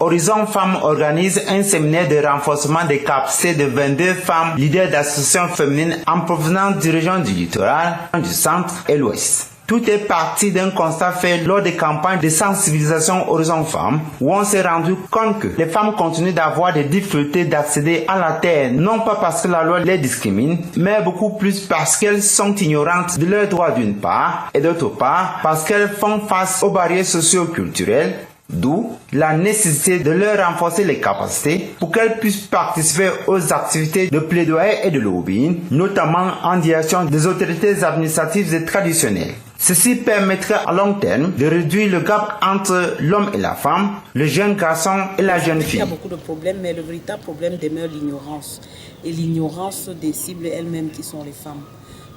Horizon Femmes organise un séminaire de renforcement des capacités de 22 femmes leaders d'associations féminines en provenance du région du littoral, du centre et l'ouest. Tout est parti d'un constat fait lors des campagnes de sensibilisation Horizon Femmes, où on s'est rendu compte que les femmes continuent d'avoir des difficultés d'accéder à la terre, non pas parce que la loi les discrimine, mais beaucoup plus parce qu'elles sont ignorantes de leurs droits d'une part, et d'autre part parce qu'elles font face aux barrières socio-culturelles, d'où la nécessité de leur renforcer les capacités pour qu'elles puissent participer aux activités de plaidoyer et de lobbying, notamment en direction des autorités administratives et traditionnelles. Ceci permettrait à long terme de réduire le gap entre l'homme et la femme, le jeune garçon et la jeune fille. Il y a beaucoup de problèmes, mais le véritable problème demeure l'ignorance. Et l'ignorance des cibles elles-mêmes qui sont les femmes.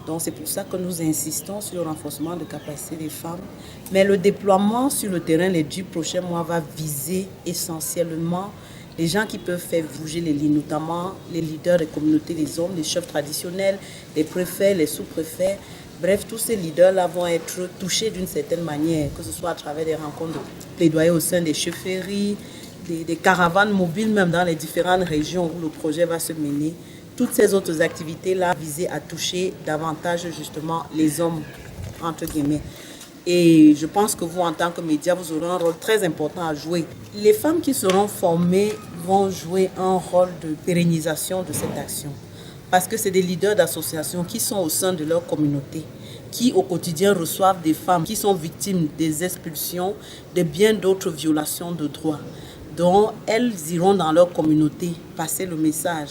Donc c'est pour ça que nous insistons sur le renforcement de capacités des femmes. Mais le déploiement sur le terrain les 10 prochains mois va viser essentiellement les gens qui peuvent faire bouger les lignes, notamment les leaders des communautés, les hommes, les chefs traditionnels, les préfets, les sous-préfets. Bref, tous ces leaders-là vont être touchés d'une certaine manière, que ce soit à travers des rencontres de plaidoyer au sein des chefferies, des caravanes mobiles, même dans les différentes régions où le projet va se mener. Toutes ces autres activités-là visées à toucher davantage justement les hommes, entre guillemets. Et je pense que vous, en tant que médias, vous aurez un rôle très important à jouer. Les femmes qui seront formées vont jouer un rôle de pérennisation de cette action. Parce que c'est des leaders d'associations qui sont au sein de leur communauté, qui au quotidien reçoivent des femmes qui sont victimes des expulsions, de bien d'autres violations de droits. Donc elles iront dans leur communauté passer le message.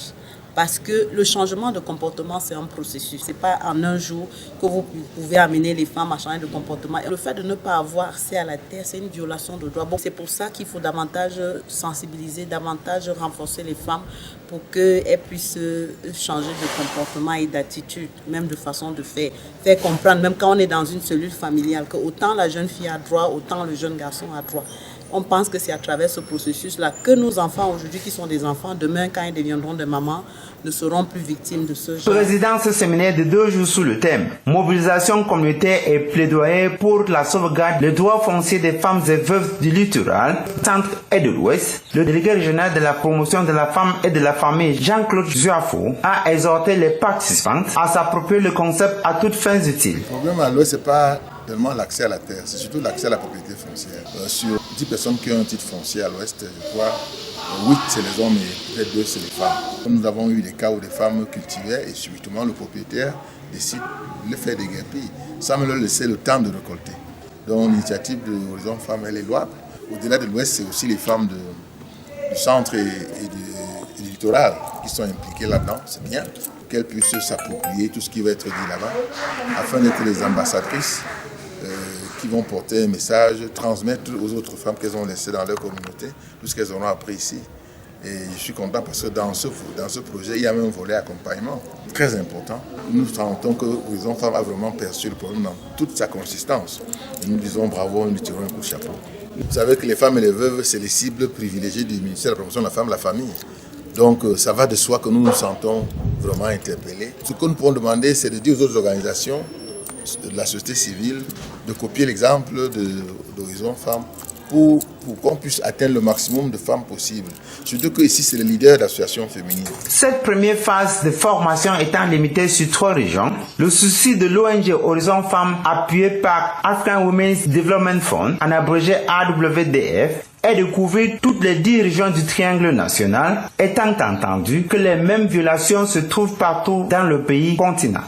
Parce que le changement de comportement, c'est un processus. Ce n'est pas en un jour que vous pouvez amener les femmes à changer de comportement. Et le fait de ne pas avoir accès à la terre, c'est une violation de droits. Bon, c'est pour ça qu'il faut davantage sensibiliser, davantage renforcer les femmes pour qu'elles puissent changer de comportement et d'attitude, même de façon de faire comprendre, même quand on est dans une cellule familiale, que autant la jeune fille a droit, autant le jeune garçon a droit. On pense que c'est à travers ce processus-là que nos enfants aujourd'hui, qui sont des enfants, demain, quand ils deviendront des mamans, ne seront plus victimes de ce genre. Président ce séminaire de 2 jours sous le thème mobilisation communautaire et plaidoyer pour la sauvegarde des droits fonciers des femmes et veuves du littoral, centre et de l'ouest. Le délégué régional de la promotion de la femme et de la famille, Jean-Claude Zuafo, a exhorté les participantes à s'approprier le concept à toutes fins utiles. Le problème à l'ouest, c'est pas tellement l'accès à la terre, c'est surtout l'accès à la propriété foncière. Sur 10 personnes qui ont un titre foncier à l'ouest, je crois 8 c'est les hommes et peut-être 2 c'est les femmes. Nous avons eu des cas où des femmes cultivaient et subitement le propriétaire décide de les faire déguerpir sans me leur laisser le temps de récolter. Donc l'initiative de Horizon Femmes, elle est louable. Au-delà de l'ouest, c'est aussi les femmes du centre et du littoral qui sont impliquées là-dedans, c'est bien. Qu'elles puissent s'approprier tout ce qui va être dit là-bas afin d'être les ambassadrices qui vont porter un message, transmettre aux autres femmes qu'elles ont laissées dans leur communauté, tout ce qu'elles auront appris ici. Et je suis content parce que dans ce projet, il y a même un volet accompagnement très important. Nous sentons que Horizon Femmes a vraiment perçu le problème dans toute sa consistance. Et nous disons bravo, nous lui tirons un coup de chapeau. Vous savez que les femmes et les veuves, c'est les cibles privilégiées du ministère de la Promotion de la Femme et de la Famille. Donc ça va de soi que nous nous sentons vraiment interpellés. Ce que nous pouvons demander, c'est de dire aux autres organisations de la société civile de copier l'exemple d'Horizon Femmes pour qu'on puisse atteindre le maximum de femmes possible. Surtout que ici, c'est le leader d'associations féminines. Cette première phase de formation étant limitée sur 3 régions, le souci de l'ONG Horizon Femmes, appuyé par African Women's Development Fund, en abrégé AWDF, est de couvrir toutes les 10 régions du triangle national, étant entendu que les mêmes violations se trouvent partout dans le pays continent.